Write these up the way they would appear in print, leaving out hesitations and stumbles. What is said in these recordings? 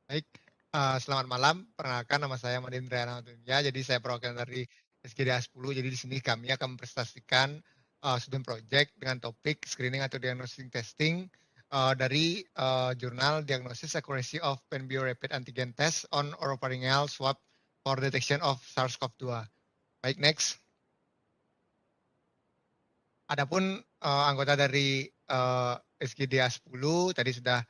Baik, selamat malam. Perkenalkan nama saya Madindra Nasution. Jadi saya perwakilan dari SKDA 10. Jadi di sini kami akan mempresentasikan student project dengan topik screening atau diagnostic testing dari jurnal Diagnosis Accuracy of Panbio Rapid Antigen Test on Oropharyngeal Swab for Detection of SARS-CoV-2. Baik, next. Adapun anggota dari SKDA 10 tadi sudah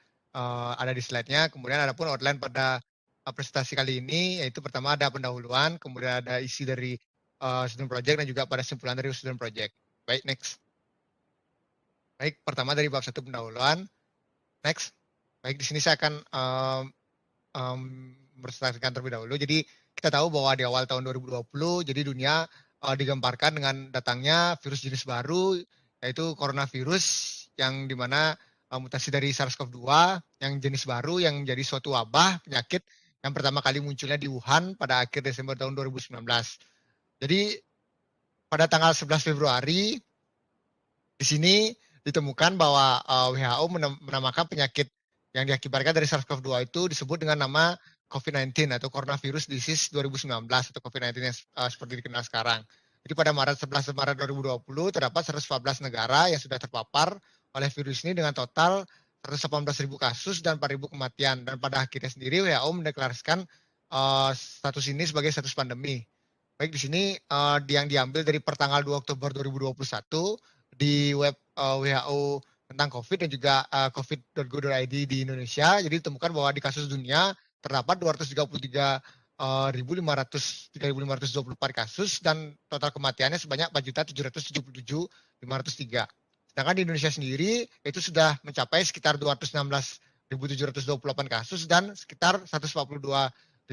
ada di slide-nya. Kemudian adapun outline pada presentasi kali ini, yaitu pertama ada pendahuluan, kemudian ada isi dari student project dan juga pada simpulan dari student project. Baik, next. Baik, pertama dari bab 1 pendahuluan. Next. Baik, di sini saya akan mempresentasikan terlebih dahulu. Jadi kita tahu bahwa di awal tahun 2020, jadi dunia digemparkan dengan datangnya virus jenis baru, yaitu coronavirus, yang dimana mutasi dari SARS-CoV-2 yang jenis baru yang menjadi suatu wabah penyakit yang pertama kali munculnya di Wuhan pada akhir Desember tahun 2019. Jadi pada tanggal 11 Februari di sini ditemukan bahwa WHO menamakan penyakit yang diakibatkan dari SARS-CoV-2 itu disebut dengan nama COVID-19 atau Coronavirus Disease 2019 atau COVID-19 yang seperti dikenal sekarang. Jadi pada 11 Maret 2020 terdapat 114 negara yang sudah terpapar oleh virus ini dengan total 118.000 kasus dan 4.000 kematian. Dan pada akhirnya sendiri WHO mendeklarasikan status ini sebagai status pandemi. Baik, di sini yang diambil dari pertanggal 2 Oktober 2021 di web WHO tentang COVID dan juga covid.go.id di Indonesia. Jadi ditemukan bahwa di kasus dunia terdapat 233.524 kasus dan total kematiannya sebanyak 4.777.503. Sedangkan di Indonesia sendiri itu sudah mencapai sekitar 216.728 kasus dan sekitar 142.025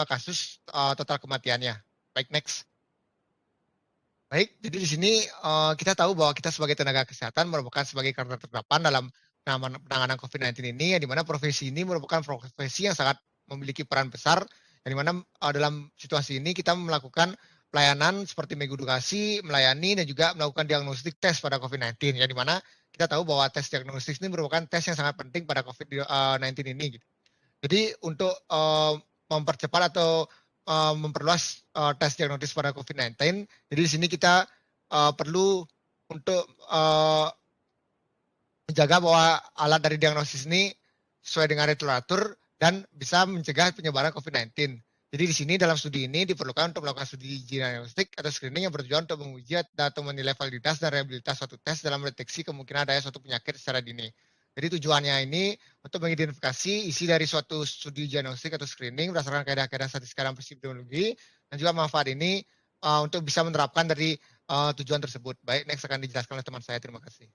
kasus total kematiannya. Baik, next. Baik, jadi di sini kita tahu bahwa kita sebagai tenaga kesehatan merupakan sebagai garda terdepan dalam penanganan COVID-19 ini, yang dimana profesi ini merupakan profesi yang sangat memiliki peran besar, yang dimana dalam situasi ini kita melakukan pelayanan seperti mengedukasi, melayani, dan juga melakukan diagnostik tes pada COVID-19, yang dimana kita tahu bahwa tes diagnostik ini merupakan tes yang sangat penting pada COVID-19 ini. Gitu. Jadi untuk mempercepat atau memperluas tes diagnosis pada COVID-19, jadi di sini kita perlu untuk menjaga bahwa alat dari diagnosis ini sesuai dengan literatur dan bisa mencegah penyebaran COVID-19. Jadi di sini dalam studi ini diperlukan untuk melakukan studi diagnostik atau screening yang bertujuan untuk menguji atau menilai validitas dan reliabilitas suatu tes dalam mendeteksi kemungkinan adanya suatu penyakit secara dini. Jadi tujuannya ini untuk mengidentifikasi isi dari suatu studi diagnostik atau screening berdasarkan kaidah-kaidah statistika dan epidemiologi, dan juga manfaat ini untuk bisa menerapkan dari tujuan tersebut. Baik, next akan dijelaskan oleh teman saya. Terima kasih.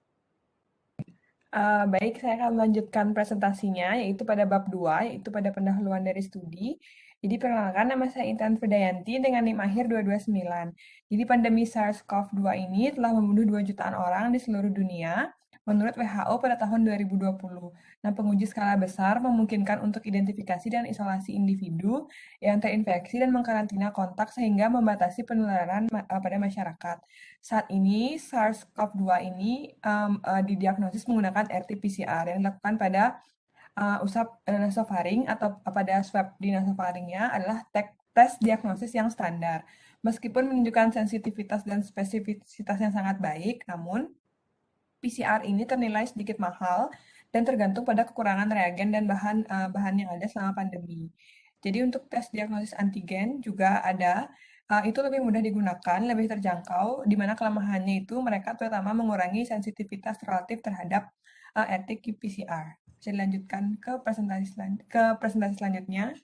Baik, saya akan melanjutkan presentasinya, yaitu pada bab 2, yaitu pada pendahuluan dari studi. Jadi, perkenalkan, nama saya Intan Firdayanti dengan NIM akhir 229. Jadi, pandemi SARS-CoV-2 ini telah membunuh 2 jutaan orang di seluruh dunia, menurut WHO pada tahun 2020. Nah, penguji skala besar memungkinkan untuk identifikasi dan isolasi individu yang terinfeksi dan mengkarantina kontak sehingga membatasi penularan pada masyarakat. Saat ini SARS-CoV-2 ini didiagnosis menggunakan RT-PCR yang dilakukan pada usap nasofaring atau pada swab di nasofaringnya adalah tes diagnosis yang standar. Meskipun menunjukkan sensitivitas dan spesifisitas yang sangat baik, namun PCR ini ternilai sedikit mahal dan tergantung pada kekurangan reagen dan bahan yang ada selama pandemi. Jadi untuk tes diagnosis antigen juga ada, itu lebih mudah digunakan, lebih terjangkau, di mana kelemahannya itu mereka terutama mengurangi sensitivitas relatif terhadap RT-qPCR. Bisa dilanjutkan ke presentasi selanjutnya.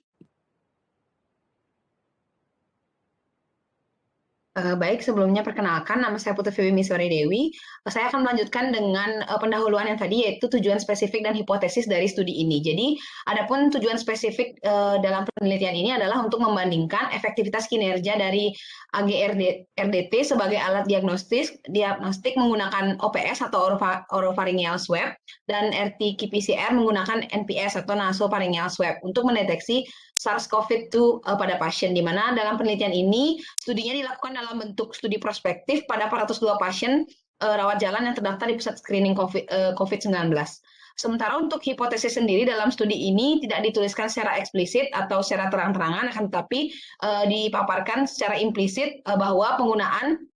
Baik, sebelumnya perkenalkan, nama saya Putri Viwi Miswari Dewi. Saya akan melanjutkan dengan pendahuluan yang tadi, yaitu tujuan spesifik dan hipotesis dari studi ini. Jadi, adapun tujuan spesifik dalam penelitian ini adalah untuk membandingkan efektivitas kinerja dari AGRDT sebagai alat diagnostik menggunakan OPS atau oropharyngeal swab dan RT-qPCR menggunakan NPS atau nasopharyngeal swab untuk mendeteksi SARS-CoV-2 pada pasien, di mana dalam penelitian ini studinya dilakukan dalam bentuk studi prospektif pada 402 pasien rawat jalan yang terdaftar di pusat screening COVID-19. Sementara untuk hipotesis sendiri dalam studi ini tidak dituliskan secara eksplisit atau secara terang-terangan, akan tetapi dipaparkan secara implisit bahwa penggunaan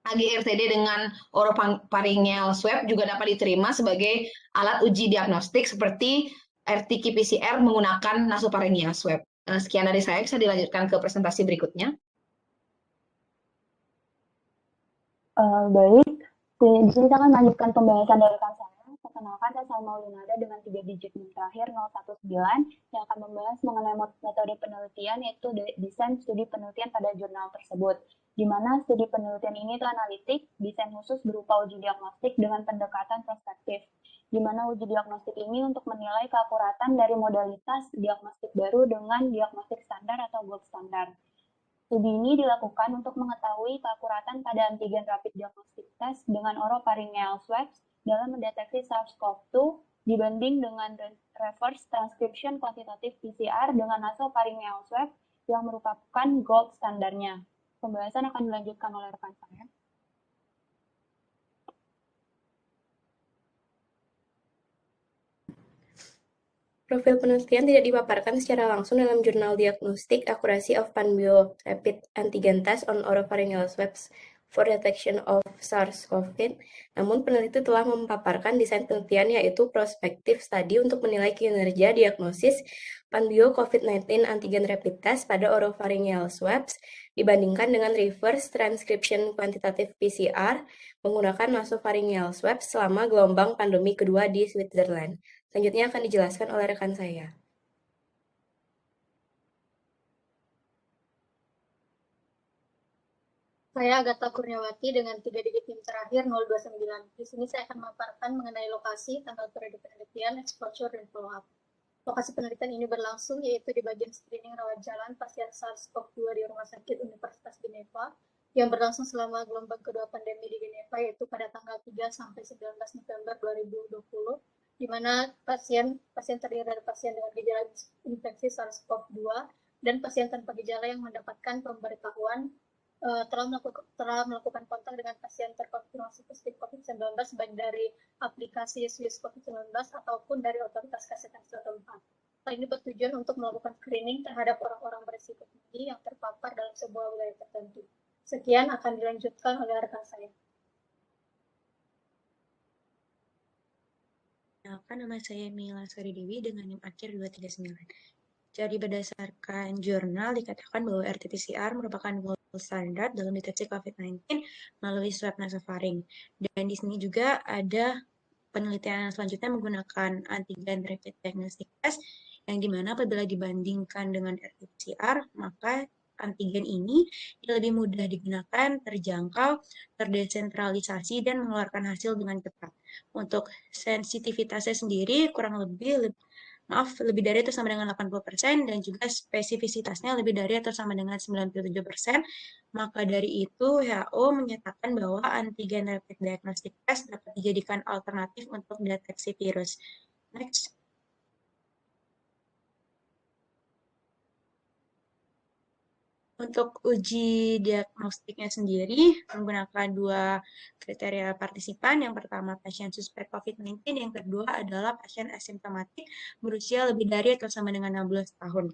AGRTD dengan oropharyngeal swab juga dapat diterima sebagai alat uji diagnostik seperti RT-PCR menggunakan nasopharyngeal swab. Sekian dari saya, bisa dilanjutkan ke presentasi berikutnya. Baik, di sini saya akan melanjutkan pembahasan dari rekan saya. Perkenalkan, saya Salma Lunada dengan 3 digit NIM terakhir 019 yang akan membahas mengenai metode penelitian, yaitu desain studi penelitian pada jurnal tersebut. Di mana studi penelitian ini itu analitik, desain khusus berupa uji diagnostik dengan pendekatan prospektif. Di mana uji diagnostik ini untuk menilai keakuratan dari modalitas diagnostik baru dengan diagnostik standar atau gold standar. Studi ini dilakukan untuk mengetahui keakuratan pada antigen rapid diagnostic test dengan oropharyngeal swabs dalam mendeteksi SARS-CoV-2 dibanding dengan reverse transcription kuantitatif PCR dengan nasopharyngeal swab yang merupakan gold standarnya. Pembahasan akan dilanjutkan oleh rekan saya. Profil penelitian tidak dipaparkan secara langsung dalam jurnal Diagnostic Accuracy of Panbio Rapid Antigen Test on Oropharyngeal Swabs for Detection of SARS-CoV-2, namun peneliti telah memaparkan desain penelitian yaitu prospective study untuk menilai kinerja diagnosis Panbio COVID-19 Antigen Rapid Test pada oropharyngeal swabs dibandingkan dengan reverse transcription quantitative PCR menggunakan nasopharyngeal swabs selama gelombang pandemi kedua di Switzerland. Selanjutnya akan dijelaskan oleh rekan saya. Saya Agatha Kurniawati dengan 3 digit NIM terakhir 029. Di sini saya akan memaparkan mengenai lokasi, tanggal periode penelitian, exposure, dan follow-up. Lokasi penelitian ini berlangsung yaitu di bagian screening rawat jalan pasien SARS-CoV-2 di Rumah Sakit Universitas Geneva yang berlangsung selama gelombang kedua pandemi di Geneva, yaitu pada tanggal 3 sampai 19 November 2020, di mana pasien terdiri dari pasien dengan gejala infeksi SARS-CoV-2 dan pasien tanpa gejala yang mendapatkan pemberitahuan telah melakukan kontak dengan pasien terkonfirmasi positif COVID-19 baik dari aplikasi Swiss COVID-19 ataupun dari otoritas kesehatan setempat. Hal ini bertujuan untuk melakukan screening terhadap orang-orang berisiko tinggi yang terpapar dalam sebuah wilayah tertentu. Sekian akan dilanjutkan oleh rekan saya. Nama saya Mila Saridewi dengan NIM akhir 239. Jadi berdasarkan jurnal dikatakan bahwa RT-PCR merupakan gold standar dalam deteksi COVID-19 melalui swab nasofaring. Dan di sini juga ada penelitian selanjutnya menggunakan antigen rapid diagnostic test yang dimana apabila dibandingkan dengan RT-PCR maka antigen ini lebih mudah digunakan, terjangkau, terdesentralisasi, dan mengeluarkan hasil dengan cepat. Untuk sensitivitasnya sendiri kurang lebih dari atau sama dengan 80% dan juga spesifisitasnya lebih dari atau sama dengan 97%. Maka dari itu WHO menyatakan bahwa antigen rapid diagnostic test dapat dijadikan alternatif untuk deteksi virus. Next. Untuk uji diagnostiknya sendiri menggunakan 2 kriteria partisipan. Yang pertama pasien suspek COVID-19, yang kedua adalah pasien asimptomatik berusia lebih dari atau sama dengan 16 tahun.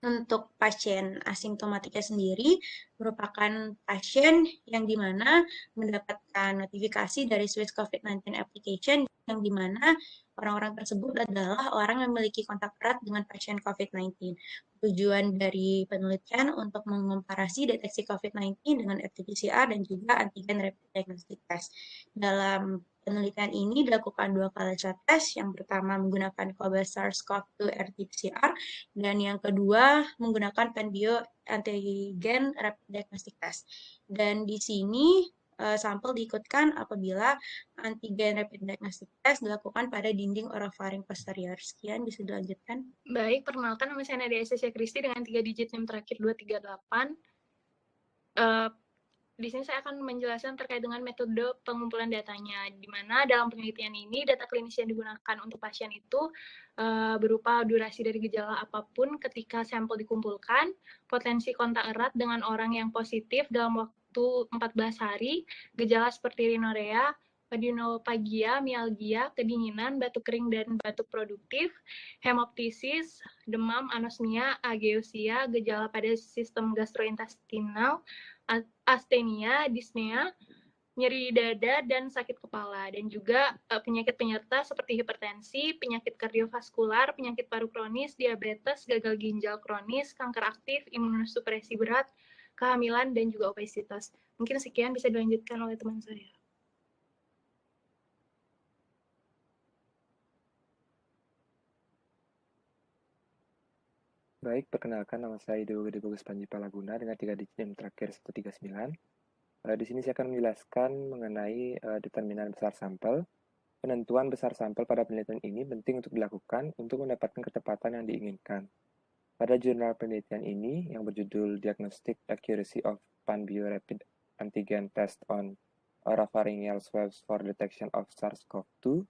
Untuk pasien asimptomatiknya sendiri merupakan pasien yang dimana mendapatkan notifikasi dari Swiss COVID-19 application yang dimana orang-orang tersebut adalah orang yang memiliki kontak erat dengan pasien COVID-19. Tujuan dari penelitian untuk mengkomparasi deteksi COVID-19 dengan RT-PCR dan juga antigen rapid diagnostic test. Dalam penelitian ini dilakukan 2 kali tes. Yang pertama menggunakan COVID SARS-CoV-2 RT-PCR dan yang kedua menggunakan Panbio antigen rapid diagnostic test. Dan di sini sampel diikutkan apabila antigen rapid diagnostic test dilakukan pada dinding oropharynx posterior. Sekian, bisa dilanjutkan. Baik, perkenalkan nama saya Nadia Estesia Kristi dengan 3 digit NIM terakhir 238. Di sini saya akan menjelaskan terkait dengan metode pengumpulan datanya, di mana dalam penelitian ini data klinis yang digunakan untuk pasien itu berupa durasi dari gejala apapun ketika sampel dikumpulkan, potensi kontak erat dengan orang yang positif dalam waktu 14 hari, gejala seperti rhinorrhea, adenopagia, mialgia, kedinginan, batuk kering dan batuk produktif, hemoptisis, demam, anosmia, ageusia, gejala pada sistem gastrointestinal, astenia, dyspnea, nyeri dada, dan sakit kepala. Dan juga penyakit penyerta seperti hipertensi, penyakit kardiovaskular, penyakit paru kronis, diabetes, gagal ginjal kronis, kanker aktif, imunosupresi berat, kehamilan, dan juga obesitas. Mungkin sekian bisa dilanjutkan oleh teman saya. Baik, perkenalkan nama saya Dewa Gede Bagus Panji Palaguna dengan 3 digit yang terakhir 139. Di sini saya akan menjelaskan mengenai determinan besar sampel. Penentuan besar sampel pada penelitian ini penting untuk dilakukan untuk mendapatkan ketepatan yang diinginkan. Pada jurnal penelitian ini yang berjudul Diagnostic Accuracy of Panbio Rapid Antigen Test on Oropharyngeal Swabs for Detection of SARS-CoV-2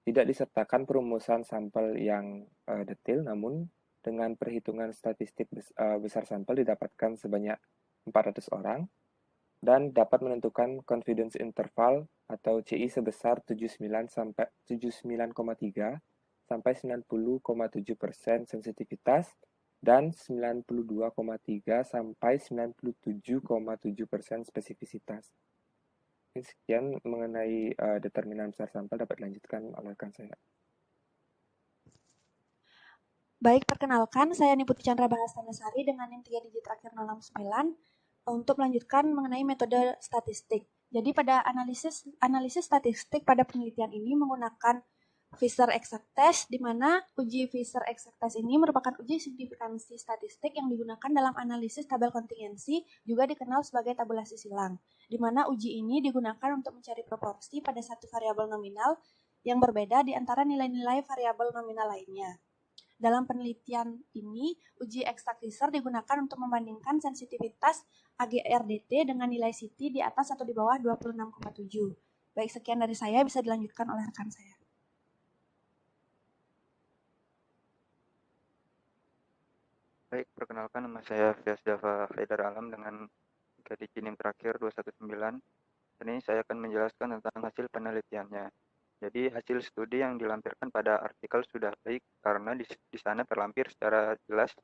tidak disertakan perumusan sampel yang detail, namun dengan perhitungan statistik besar sampel didapatkan sebanyak 400 orang dan dapat menentukan confidence interval atau CI sebesar 79,3 sampai 90,7% sensitivitas dan 92,3 sampai 97,7% spesifisitas. Sekian mengenai determinan besar sampel, dapat dilanjutkan oleh rekan saya. Baik, perkenalkan saya Niputi Chandra Bahasanasari dengan NIM 3 digit terakhir 069 untuk melanjutkan mengenai metode statistik. Jadi pada analisis statistik pada penelitian ini menggunakan Fisher Exact Test, di mana uji Fisher Exact Test ini merupakan uji signifikansi statistik yang digunakan dalam analisis tabel kontingensi, juga dikenal sebagai tabulasi silang, di mana uji ini digunakan untuk mencari proporsi pada satu variabel nominal yang berbeda di antara nilai-nilai variabel nominal lainnya. Dalam penelitian ini, uji Exact Fisher digunakan untuk membandingkan sensitivitas AGRDT dengan nilai CT di atas atau di bawah 26,7. Baik, sekian dari saya, bisa dilanjutkan oleh rekan saya. Baik, perkenalkan nama saya Fias Dava Haidar Alam dengan 3 digit NIM terakhir 219. Ini saya akan menjelaskan tentang hasil penelitiannya. Jadi hasil studi yang dilampirkan pada artikel sudah baik karena di sana terlampir secara jelas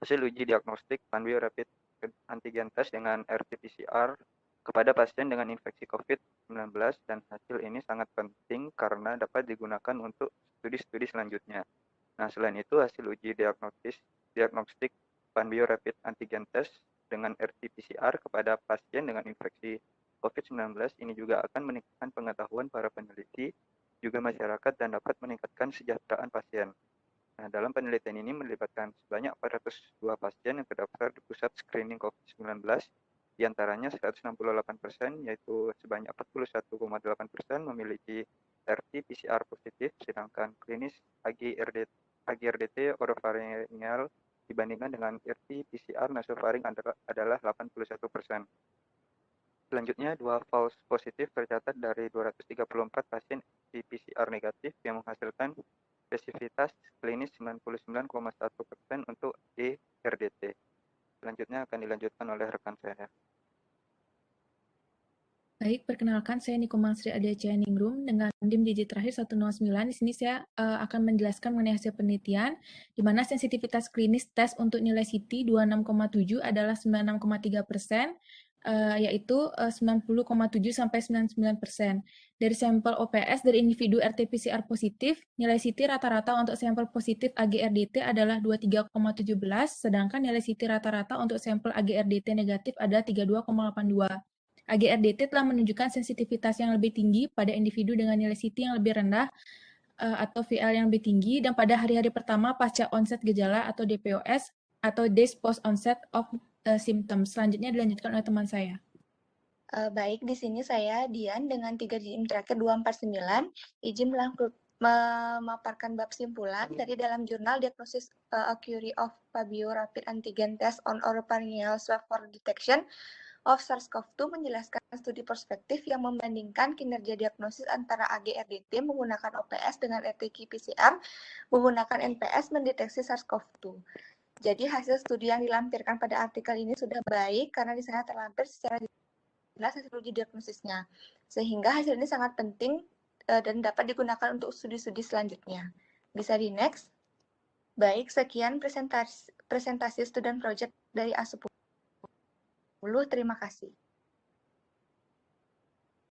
hasil uji diagnostik Panbio Rapid Antigen Test dengan RT-PCR kepada pasien dengan infeksi COVID-19, dan hasil ini sangat penting karena dapat digunakan untuk studi-studi selanjutnya. Nah, selain itu hasil uji diagnostik Panbio Rapid Antigen Test dengan RT-PCR kepada pasien dengan infeksi COVID-19 ini juga akan meningkatkan pengetahuan para peneliti, juga masyarakat, dan dapat meningkatkan kesejahteraan pasien. Nah, dalam penelitian ini melibatkan sebanyak 402 pasien yang terdaftar di pusat screening COVID-19, diantaranya 168%, yaitu sebanyak 41,8% memiliki RT-PCR positif, sedangkan klinis AGRDT oropharyngeal dibandingkan dengan RT-PCR nasofaring adalah 81%. Selanjutnya, 2 false positif tercatat dari 234 pasien di PCR negatif yang menghasilkan spesifitas klinis 99,1% untuk AGRDT. Selanjutnya akan dilanjutkan oleh rekan saya. Baik, perkenalkan saya Niko Mangsri Adia Ningrum dengan NIM digit terakhir 109. Di sini saya akan menjelaskan mengenai hasil penelitian, di mana sensitivitas klinis tes untuk nilai CT 26,7 adalah 96,3%, yaitu 90,7 sampai 99%. Dari sampel OPS dari individu RT-PCR positif, nilai CT rata-rata untuk sampel positif AGRDT adalah 23,17, sedangkan nilai CT rata-rata untuk sampel AGRDT negatif adalah 32,82. AGRDT telah menunjukkan sensitivitas yang lebih tinggi pada individu dengan nilai CT yang lebih rendah atau VL yang lebih tinggi, dan pada hari-hari pertama pasca onset gejala atau DPOS atau days post onset of symptoms. Selanjutnya dilanjutkan oleh teman saya. Baik, di sini saya Dian dengan 3 digit terakhir 249, izin memaparkan bab simpulan dari dalam jurnal Diagnosis Accuracy of Panbio Rapid Antigen Test on Oropharyngeal Swab for Detection of SARS-CoV-2 menjelaskan studi prospektif yang membandingkan kinerja diagnosis antara AGRDT menggunakan OPS dengan RT-PCR menggunakan NPS mendeteksi SARS-CoV-2. Jadi hasil studi yang dilampirkan pada artikel ini sudah baik karena di sana terlampir secara jelas hasil uji diagnosisnya. Sehingga hasil ini sangat penting dan dapat digunakan untuk studi-studi selanjutnya. Bisa di next. Baik, sekian presentasi student project dari A10. Terima kasih.